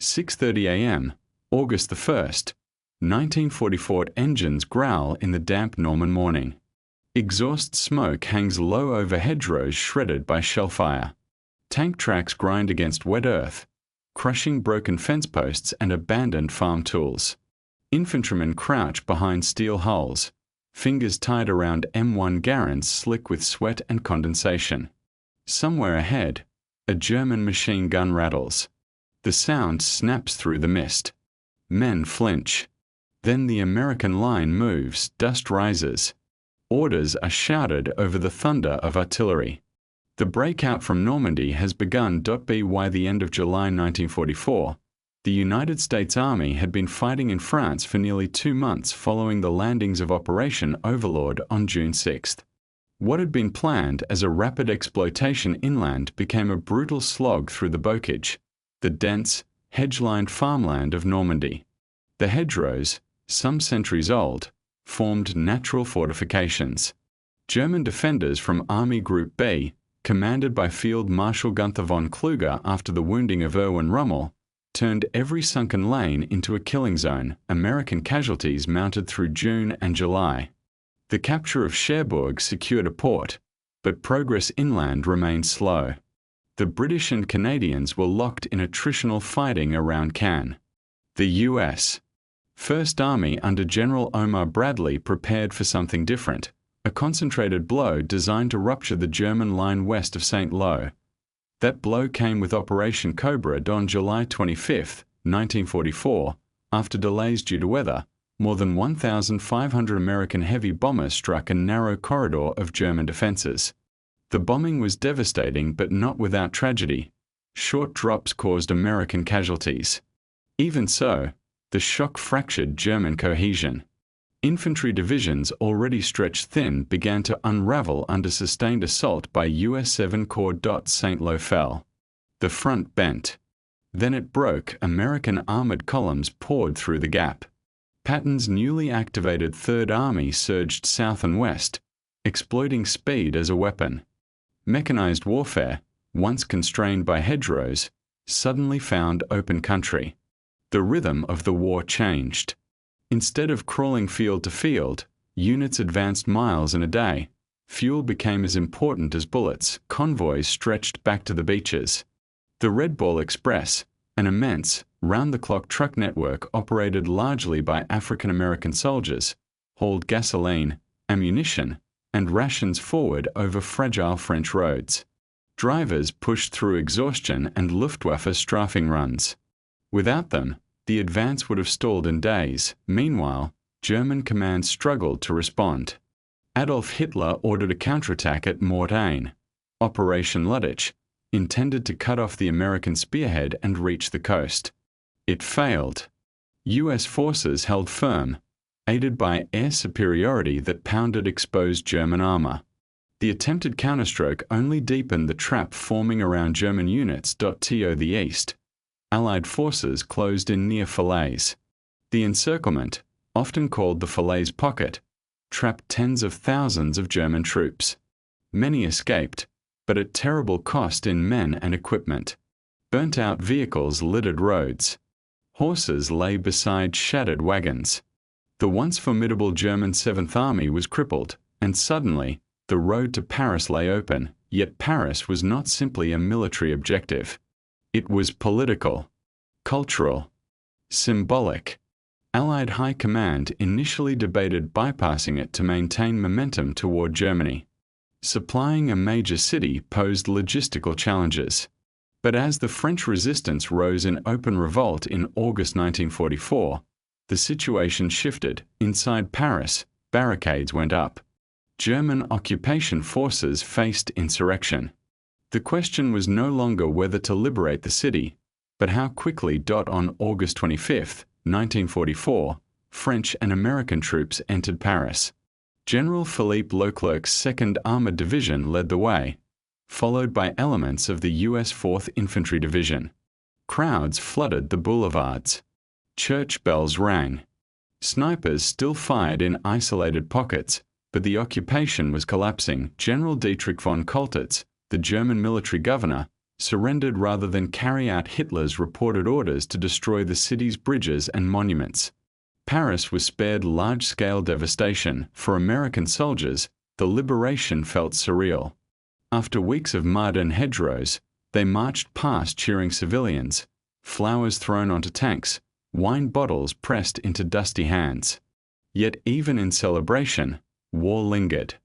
6:30 a.m., August 1st, 1944. Engines growl in the damp Norman morning. Exhaust smoke hangs low over hedgerows shredded by shellfire. Tank tracks grind against wet earth, crushing broken fence posts and abandoned farm tools. Infantrymen crouch behind steel hulls, fingers tied around M1 Garand slick with sweat and condensation. Somewhere ahead, a German machine gun rattles. The sound snaps through the mist. Men flinch. Then the American line moves, dust rises. Orders are shouted over the thunder of artillery. The breakout from Normandy has begun. By the end of July 1944, the United States Army had been fighting in France for nearly 2 months following the landings of Operation Overlord on June 6. What had been planned as a rapid exploitation inland became a brutal slog through the bocage, the dense, hedge-lined farmland of Normandy. The hedgerows, some centuries old, formed natural fortifications. German defenders from Army Group B, commanded by Field Marshal Gunther von Kluge after the wounding of Erwin Rommel, turned every sunken lane into a killing zone. American casualties mounted through June and July. The capture of Cherbourg secured a port, but progress inland remained slow. The British and Canadians were locked in attritional fighting around Caen. The U.S. First Army under General Omar Bradley prepared for something different, a concentrated blow designed to rupture the German line west of St. Lo. That blow came with Operation Cobra on July 25, 1944. After delays due to weather, more than 1,500 American heavy bombers struck a narrow corridor of German defenses. The bombing was devastating but not without tragedy. Short drops caused American casualties. Even so, the shock fractured German cohesion. Infantry divisions already stretched thin began to unravel under sustained assault by US 7 Corps. St. Lo fell. The front bent. Then it broke. American armored columns poured through the gap. Patton's newly activated Third Army surged south and west, exploiting speed as a weapon. Mechanized warfare, once constrained by hedgerows, suddenly found open country. The rhythm of the war changed. Instead of crawling field to field, units advanced miles in a day. Fuel became as important as bullets. Convoys stretched back to the beaches. The Red Ball Express, an immense, round-the-clock truck network operated largely by African American soldiers, hauled gasoline, ammunition, and rations forward over fragile French roads. Drivers pushed through exhaustion and Luftwaffe strafing runs. Without them, the advance would have stalled in days. Meanwhile, German command struggled to respond. Adolf Hitler ordered a counterattack at Mortain, Operation Luttich, intended to cut off the American spearhead and reach the coast. It failed. U.S. forces held firm, aided by air superiority that pounded exposed German armor. The attempted counterstroke only deepened the trap forming around German units. To the east, Allied forces closed in near Falaise. The encirclement, often called the Falaise Pocket, trapped tens of thousands of German troops. Many escaped, but at terrible cost in men and equipment. Burnt-out vehicles littered roads. Horses lay beside shattered wagons. The once formidable German 7th Army was crippled, and suddenly, the road to Paris lay open. Yet Paris was not simply a military objective. It was political, cultural, symbolic. Allied High Command initially debated bypassing it to maintain momentum toward Germany. Supplying a major city posed logistical challenges. But as the French resistance rose in open revolt in August 1944, the situation shifted. Inside Paris, barricades went up. German occupation forces faced insurrection. The question was no longer whether to liberate the city, but how quickly. On August 25, 1944, French and American troops entered Paris. General Philippe Leclerc's 2nd Armored Division led the way, followed by elements of the U.S. 4th Infantry Division. Crowds flooded the boulevards. Church bells rang. Snipers still fired in isolated pockets, but the occupation was collapsing. General Dietrich von Koltitz, the German military governor, surrendered rather than carry out Hitler's reported orders to destroy the city's bridges and monuments. Paris was spared large-scale devastation. For American soldiers, the liberation felt surreal. After weeks of mud and hedgerows, they marched past cheering civilians, flowers thrown onto tanks, wine bottles pressed into dusty hands. Yet even in celebration, war lingered.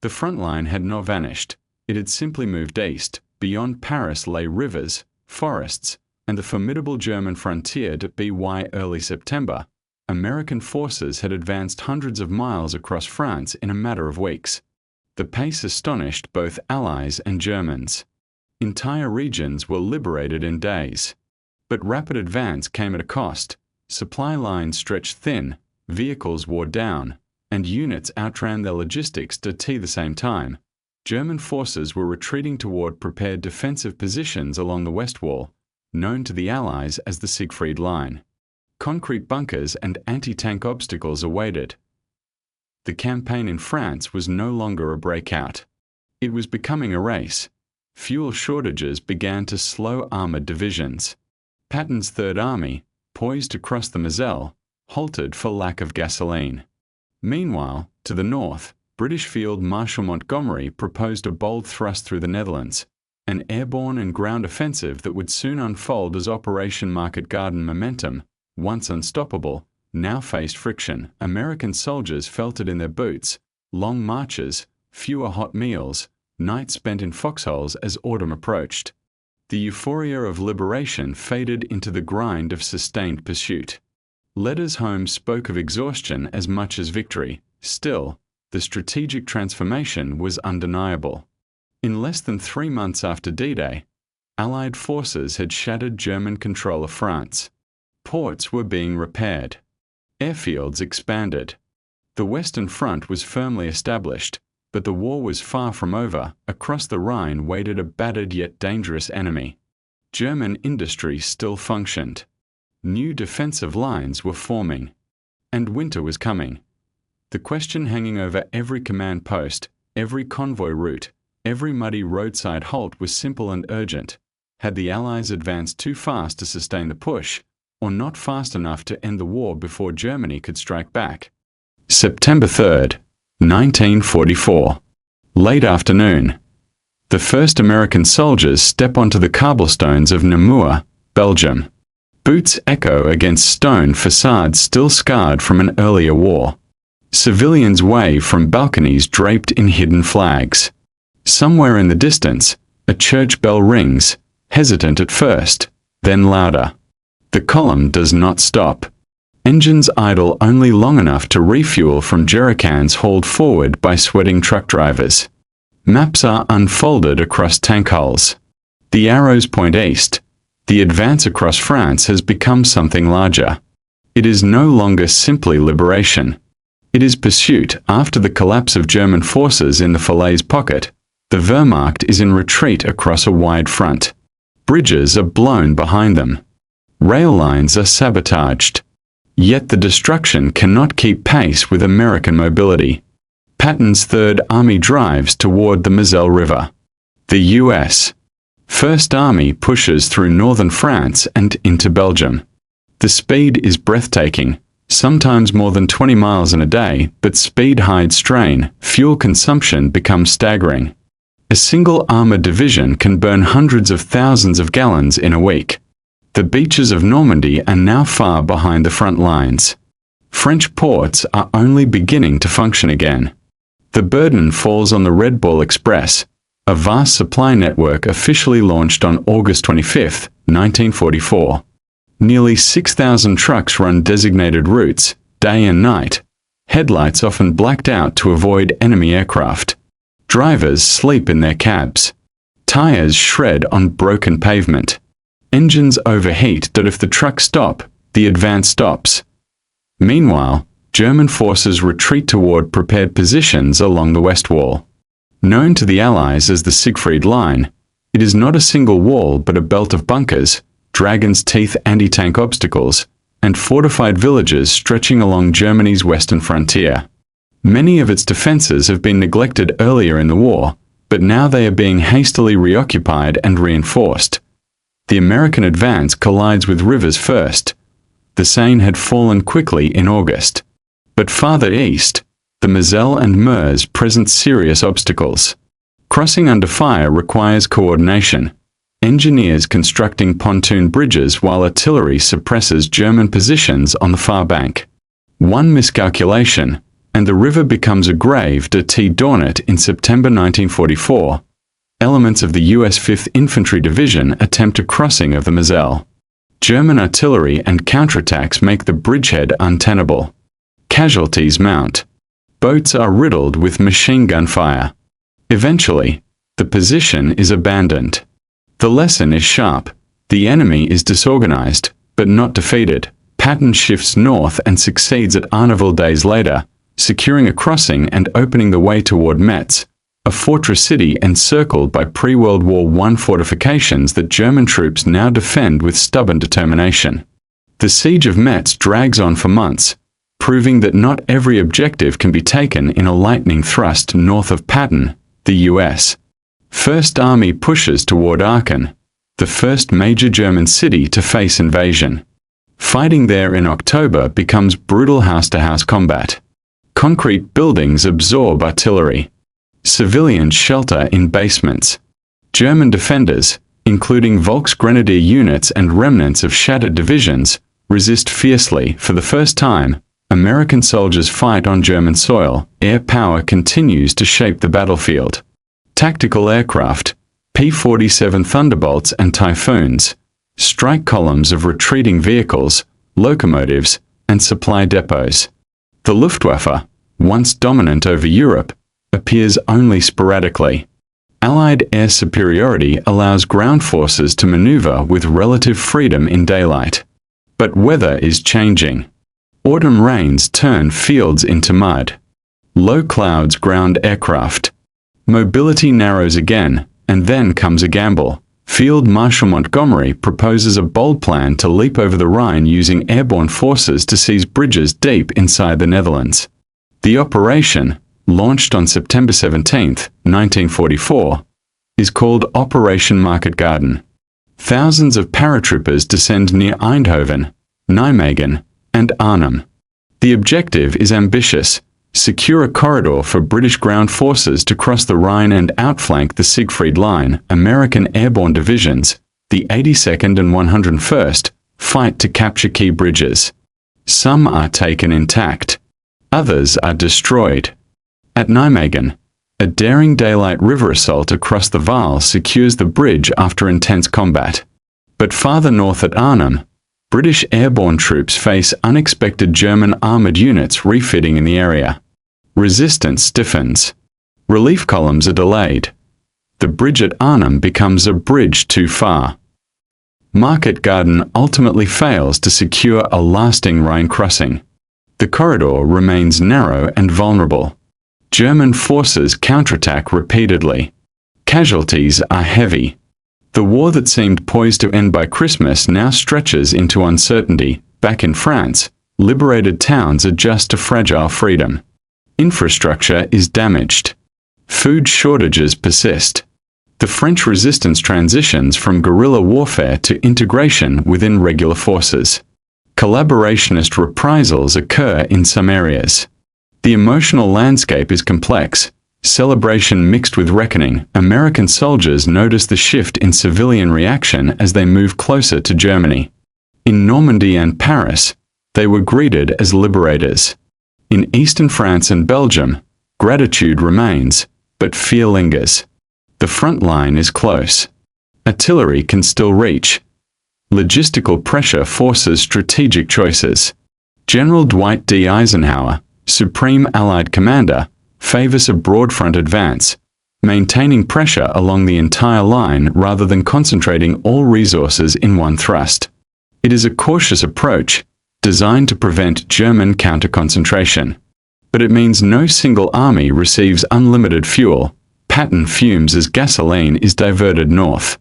The front line had not vanished. It had simply moved east. Beyond Paris lay rivers, forests, and the formidable German frontier. By early September, American forces had advanced hundreds of miles across France in a matter of weeks. The pace astonished both Allies and Germans. Entire regions were liberated in days. But rapid advance came at a cost. Supply lines stretched thin, vehicles wore down, and units outran their logistics. At the same time, German forces were retreating toward prepared defensive positions along the West Wall, known to the Allies as the Siegfried Line. Concrete bunkers and anti-tank obstacles awaited. The campaign in France was no longer a breakout. It was becoming a race. Fuel shortages began to slow armored divisions. Patton's Third Army, poised to cross the Moselle, halted for lack of gasoline. Meanwhile, to the north, British Field Marshal Montgomery proposed a bold thrust through the Netherlands, an airborne and ground offensive that would soon unfold as Operation Market Garden. Momentum, once unstoppable, now faced friction. American soldiers felt it in their boots. Long marches, fewer hot meals, nights spent in foxholes as autumn approached. The euphoria of liberation faded into the grind of sustained pursuit. Letters home spoke of exhaustion as much as victory. Still, the strategic transformation was undeniable. In less than 3 months after D-Day, Allied forces had shattered German control of France. Ports were being repaired. Airfields expanded. The Western Front was firmly established, but the war was far from over. Across the Rhine waited a battered yet dangerous enemy. German industry still functioned. New defensive lines were forming. And winter was coming. The question hanging over every command post, every convoy route, every muddy roadside halt was simple and urgent. Had the Allies advanced too fast to sustain the push, or not fast enough to end the war before Germany could strike back? September 3rd, 1944. Late afternoon. The first American soldiers step onto the cobblestones of Namur, Belgium. Boots echo against stone facades still scarred from an earlier war. Civilians wave from balconies draped in hidden flags. Somewhere in the distance, a church bell rings, hesitant at first, then louder. The column does not stop. Engines idle only long enough to refuel from jerrycans hauled forward by sweating truck drivers. Maps are unfolded across tank hulls. The arrows point east. The advance across France has become something larger. It is no longer simply liberation. It is pursuit. After the collapse of German forces in the Falaise pocket, the Wehrmacht is in retreat across a wide front. Bridges are blown behind them. Rail lines are sabotaged. Yet the destruction cannot keep pace with American mobility. Patton's Third Army drives toward the Moselle River. The U.S. First Army pushes through northern France and into Belgium. The speed is breathtaking, sometimes more than 20 miles in a day, but speed hides strain. Fuel consumption becomes staggering. A single armored division can burn hundreds of thousands of gallons in a week. The beaches of Normandy are now far behind the front lines. French ports are only beginning to function again. The burden falls on the Red Bull Express, a vast supply network officially launched on August 25, 1944. Nearly 6,000 trucks run designated routes, day and night. Headlights often blacked out to avoid enemy aircraft. Drivers sleep in their cabs. Tires shred on broken pavement. Engines overheat that if the trucks stop, the advance stops. Meanwhile, German forces retreat toward prepared positions along the West Wall. Known to the Allies as the Siegfried Line, it is not a single wall but a belt of bunkers, dragon's teeth anti-tank obstacles, and fortified villages stretching along Germany's western frontier. Many of its defenses have been neglected earlier in the war, but now they are being hastily reoccupied and reinforced. The American advance collides with rivers first. The Seine had fallen quickly in August. But farther east, the Moselle and Meuse present serious obstacles. Crossing under fire requires coordination. Engineers constructing pontoon bridges while artillery suppresses German positions on the far bank. One miscalculation, and the river becomes a grave de Dornet in September 1944. Elements of the U.S. 5th Infantry Division attempt a crossing of the Moselle. German artillery and counterattacks make the bridgehead untenable. Casualties mount. Boats are riddled with machine gun fire. Eventually, the position is abandoned. The lesson is sharp. The enemy is disorganized, but not defeated. Patton shifts north and succeeds at Arneville days later, securing a crossing and opening the way toward Metz, a fortress city encircled by pre-World War I fortifications that German troops now defend with stubborn determination. The siege of Metz drags on for months, proving that not every objective can be taken in a lightning thrust north of Patton, the U.S. First Army pushes toward Aachen, the first major German city to face invasion. Fighting there in October becomes brutal house-to-house combat. Concrete buildings absorb artillery. Civilians shelter in basements. German defenders, including Volksgrenadier units and remnants of shattered divisions, resist fiercely. For the first time, American soldiers fight on German soil. Air power continues to shape the battlefield. Tactical aircraft, P-47 Thunderbolts and Typhoons, strike columns of retreating vehicles, locomotives, and supply depots. The Luftwaffe, once dominant over Europe, appears only sporadically. Allied air superiority allows ground forces to maneuver with relative freedom in daylight. But weather is changing. Autumn rains turn fields into mud. Low clouds ground aircraft. Mobility narrows again, and then comes a gamble. Field Marshal Montgomery proposes a bold plan to leap over the Rhine using airborne forces to seize bridges deep inside the Netherlands. The operation, launched on September 17, 1944, is called Operation Market Garden. Thousands of paratroopers descend near Eindhoven, Nijmegen, and Arnhem. The objective is ambitious: secure a corridor for British ground forces to cross the Rhine and outflank the Siegfried Line. American airborne divisions, the 82nd and 101st, fight to capture key bridges. Some are taken intact. Others are destroyed. At Nijmegen, a daring daylight river assault across the Waal secures the bridge after intense combat. But farther north at Arnhem, British airborne troops face unexpected German armored units refitting in the area. Resistance stiffens. Relief columns are delayed. The bridge at Arnhem becomes a bridge too far. Market Garden ultimately fails to secure a lasting Rhine crossing. The corridor remains narrow and vulnerable. German forces counterattack repeatedly. Casualties are heavy. The war that seemed poised to end by Christmas now stretches into uncertainty. Back in France, liberated towns adjust to fragile freedom. Infrastructure is damaged. Food shortages persist. The French resistance transitions from guerrilla warfare to integration within regular forces. Collaborationist reprisals occur in some areas. The emotional landscape is complex. Celebration mixed with reckoning. American soldiers notice the shift in civilian reaction as they move closer to Germany. In Normandy and Paris, they were greeted as liberators. In eastern France and Belgium, gratitude remains, but fear lingers. The front line is close. Artillery can still reach. Logistical pressure forces strategic choices. General Dwight D. Eisenhower, Supreme Allied Commander, favors a broad front advance, maintaining pressure along the entire line rather than concentrating all resources in one thrust. It is a cautious approach, designed to prevent German counter-concentration. But it means no single army receives unlimited fuel. Patton fumes as gasoline is diverted north.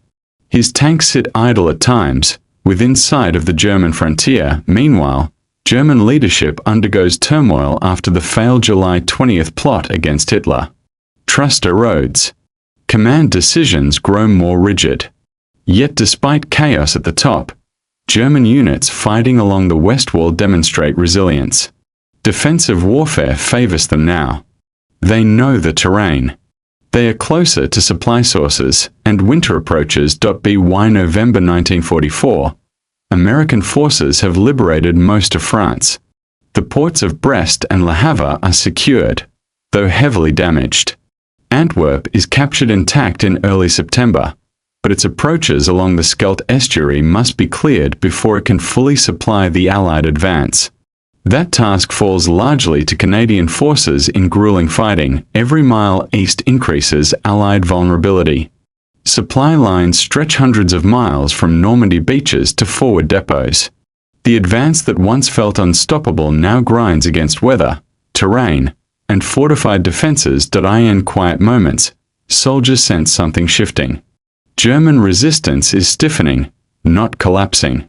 His tanks sit idle at times, within sight of the German frontier. Meanwhile, German leadership undergoes turmoil after the failed July 20th plot against Hitler. Trust erodes. Command decisions grow more rigid. Yet despite chaos at the top, German units fighting along the West Wall demonstrate resilience. Defensive warfare favors them now. They know the terrain. They are closer to supply sources, and winter approaches. By November 1944, American forces have liberated most of France. The ports of Brest and Le Havre are secured, though heavily damaged. Antwerp is captured intact in early September, but its approaches along the Scheldt estuary must be cleared before it can fully supply the Allied advance. That task falls largely to Canadian forces in grueling fighting. Every mile east increases Allied vulnerability. Supply lines stretch hundreds of miles from Normandy beaches to forward depots. The advance that once felt unstoppable now grinds against weather, terrain, and fortified defenses. In quiet moments, soldiers sense something shifting. German resistance is stiffening, not collapsing.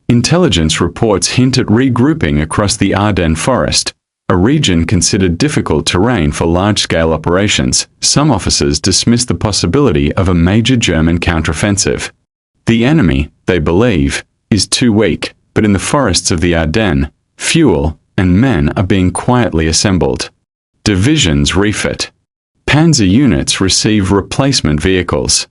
Intelligence reports hint at regrouping across the Ardennes forest, a region considered difficult terrain for large-scale operations. Some officers dismiss the possibility of a major German counteroffensive. The enemy, they believe, is too weak, but in the forests of the Ardennes, fuel and men are being quietly assembled. Divisions refit. Panzer units receive replacement vehicles.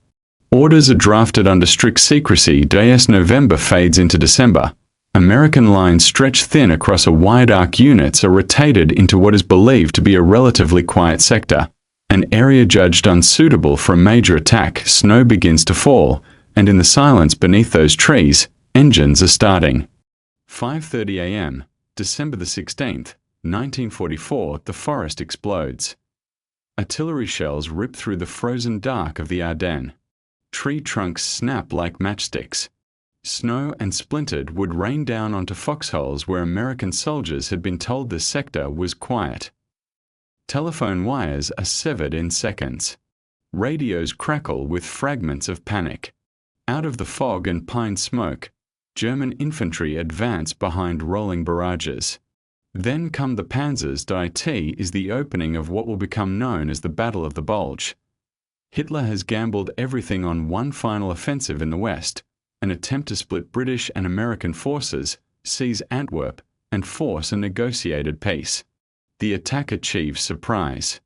Orders are drafted under strict secrecy. As November fades into December, American lines stretch thin across a wide arc. Units are rotated into what is believed to be a relatively quiet sector, an area judged unsuitable for a major attack. Snow begins to fall, and in the silence beneath those trees, engines are starting. 5:30 a.m., December the 16th, 1944, the forest explodes. Artillery shells rip through the frozen dark of the Ardennes. Tree trunks snap like matchsticks. Snow and splintered wood rain down onto foxholes where American soldiers had been told the sector was quiet. Telephone wires are severed in seconds. Radios crackle with fragments of panic. Out of the fog and pine smoke, German infantry advance behind rolling barrages. Then come the panzers. It is the opening of what will become known as the Battle of the Bulge. Hitler has gambled everything on one final offensive in the West, an attempt to split British and American forces, seize Antwerp, and force a negotiated peace. The attack achieves surprise.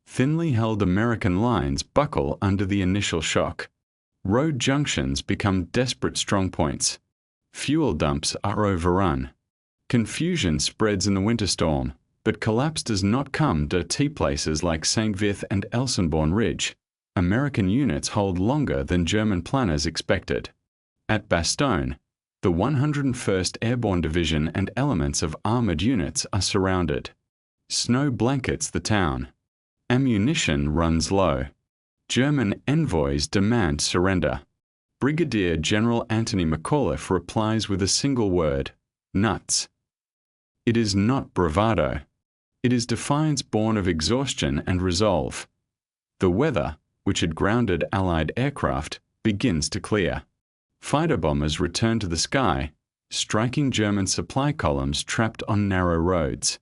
Thinly held American lines buckle under the initial shock. Road junctions become desperate strongpoints. Fuel dumps are overrun. Confusion spreads in the winter storm, but collapse does not come to places like St. Vith and Elsenborn Ridge. American units hold longer than German planners expected. At Bastogne, the 101st Airborne Division and elements of armored units are surrounded. Snow blankets the town. Ammunition runs low. German envoys demand surrender. Brigadier General Anthony McAuliffe replies with a single word: nuts. It is not bravado. It is defiance born of exhaustion and resolve. The weather, which had grounded Allied aircraft, begins to clear. Fighter bombers return to the sky, striking German supply columns trapped on narrow roads.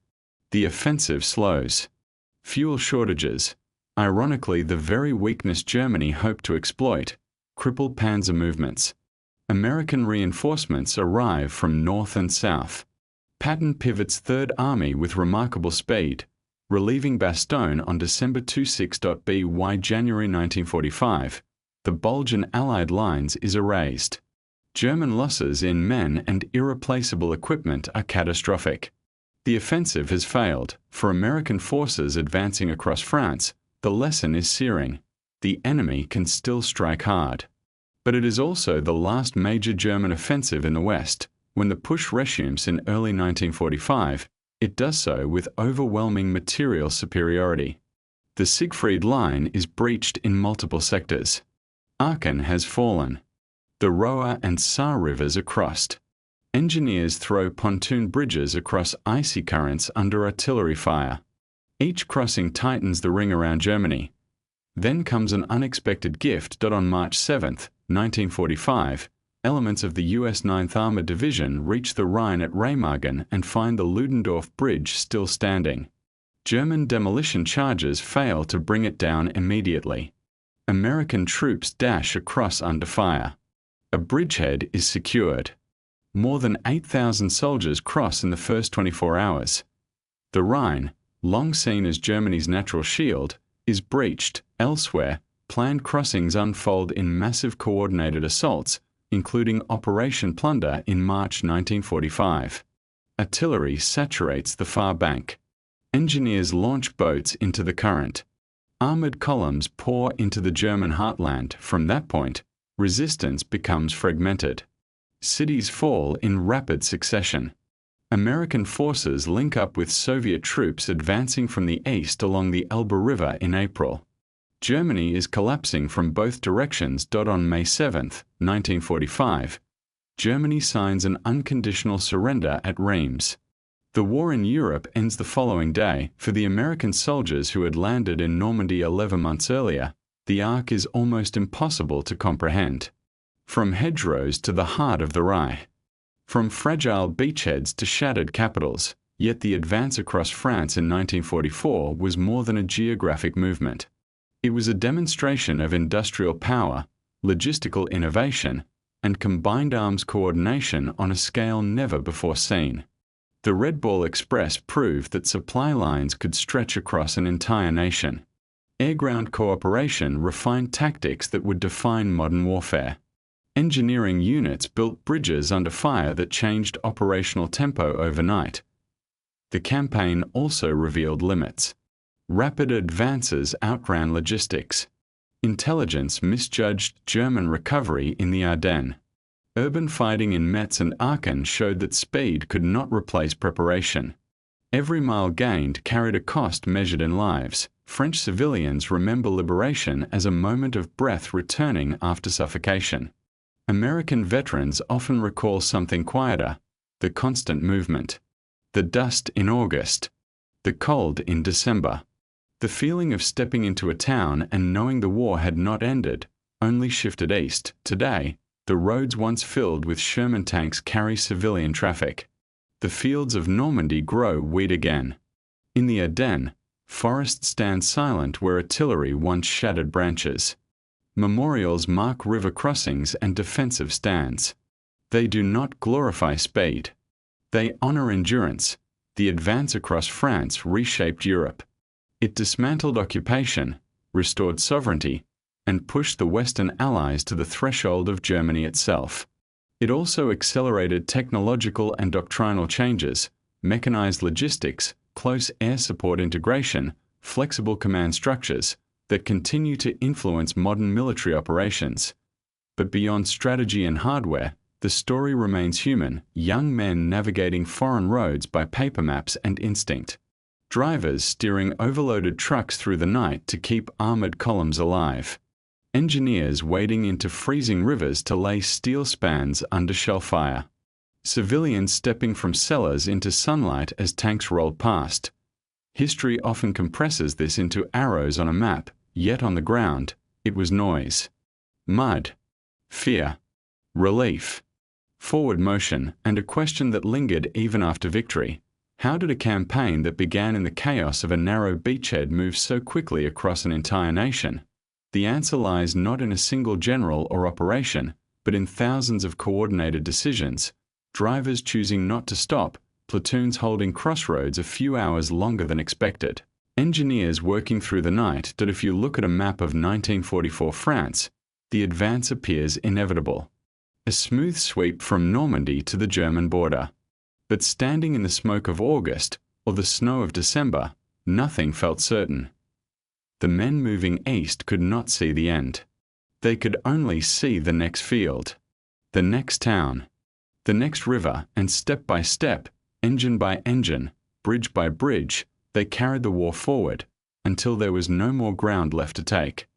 The offensive slows. Fuel shortages, ironically the very weakness Germany hoped to exploit, cripple panzer movements. American reinforcements arrive from north and south. Patton pivots Third Army with remarkable speed, relieving Bastogne on December 26. By January 1945, the bulge in Allied lines is erased. German losses in men and irreplaceable equipment are catastrophic. The offensive has failed. For American forces advancing across France, the lesson is searing. The enemy can still strike hard. But it is also the last major German offensive in the West. When the push resumes in early 1945, it does so with overwhelming material superiority. The Siegfried Line is breached in multiple sectors. Aachen has fallen. The Roer and Saar rivers are crossed. Engineers throw pontoon bridges across icy currents under artillery fire. Each crossing tightens the ring around Germany. Then comes an unexpected gift. On March 7, 1945, elements of the U.S. 9th Armored Division reach the Rhine at Remagen and find the Ludendorff Bridge still standing. German demolition charges fail to bring it down immediately. American troops dash across under fire. A bridgehead is secured. More than 8,000 soldiers cross in the first 24 hours. The Rhine, long seen as Germany's natural shield, is breached. Elsewhere, planned crossings unfold in massive coordinated assaults, including Operation Plunder in March 1945. Artillery saturates the far bank. Engineers launch boats into the current. Armored columns pour into the German heartland. From that point, resistance becomes fragmented. Cities fall in rapid succession. American forces link up with Soviet troops advancing from the east along the Elbe River in April. Germany is collapsing from both directions. On May 7, 1945, Germany signs an unconditional surrender at Reims. The war in Europe ends the following day. For the American soldiers who had landed in Normandy 11 months earlier, the arc is almost impossible to comprehend. From hedgerows to the heart of the Reich. From fragile beachheads to shattered capitals, yet the advance across France in 1944 was more than a geographic movement. It was a demonstration of industrial power, logistical innovation, and combined arms coordination on a scale never before seen. The Red Ball Express proved that supply lines could stretch across an entire nation. Air-ground cooperation refined tactics that would define modern warfare. Engineering units built bridges under fire that changed operational tempo overnight. The campaign also revealed limits. Rapid advances outran logistics. Intelligence misjudged German recovery in the Ardennes. Urban fighting in Metz and Aachen showed that speed could not replace preparation. Every mile gained carried a cost measured in lives. French civilians remember liberation as a moment of breath returning after suffocation. American veterans often recall something quieter: the constant movement. The dust in August. The cold in December. The feeling of stepping into a town and knowing the war had not ended, only shifted east. Today, the roads once filled with Sherman tanks carry civilian traffic. The fields of Normandy grow weed again. In the Ardennes, forests stand silent where artillery once shattered branches. Memorials mark river crossings and defensive stands. They do not glorify speed. They honor endurance. The advance across France reshaped Europe. It dismantled occupation, restored sovereignty, and pushed the Western Allies to the threshold of Germany itself. It also accelerated technological and doctrinal changes, mechanized logistics, close air support integration, flexible command structures that continue to influence modern military operations. But beyond strategy and hardware, the story remains human: young men navigating foreign roads by paper maps and instinct. Drivers steering overloaded trucks through the night to keep armored columns alive. Engineers wading into freezing rivers to lay steel spans under shell fire. Civilians stepping from cellars into sunlight as tanks rolled past. History often compresses this into arrows on a map, yet on the ground, it was noise. Mud. Fear. Relief. Forward motion, and a question that lingered even after victory. How did a campaign that began in the chaos of a narrow beachhead move so quickly across an entire nation? The answer lies not in a single general or operation, but in thousands of coordinated decisions, drivers choosing not to stop, platoons holding crossroads a few hours longer than expected, engineers working through the night. That if you look at a map of 1944 France, the advance appears inevitable. A smooth sweep from Normandy to the German border. But standing in the smoke of August or the snow of December, nothing felt certain. The men moving east could not see the end. They could only see the next field, the next town, the next river, and step by step, engine by engine, bridge by bridge, they carried the war forward until there was no more ground left to take.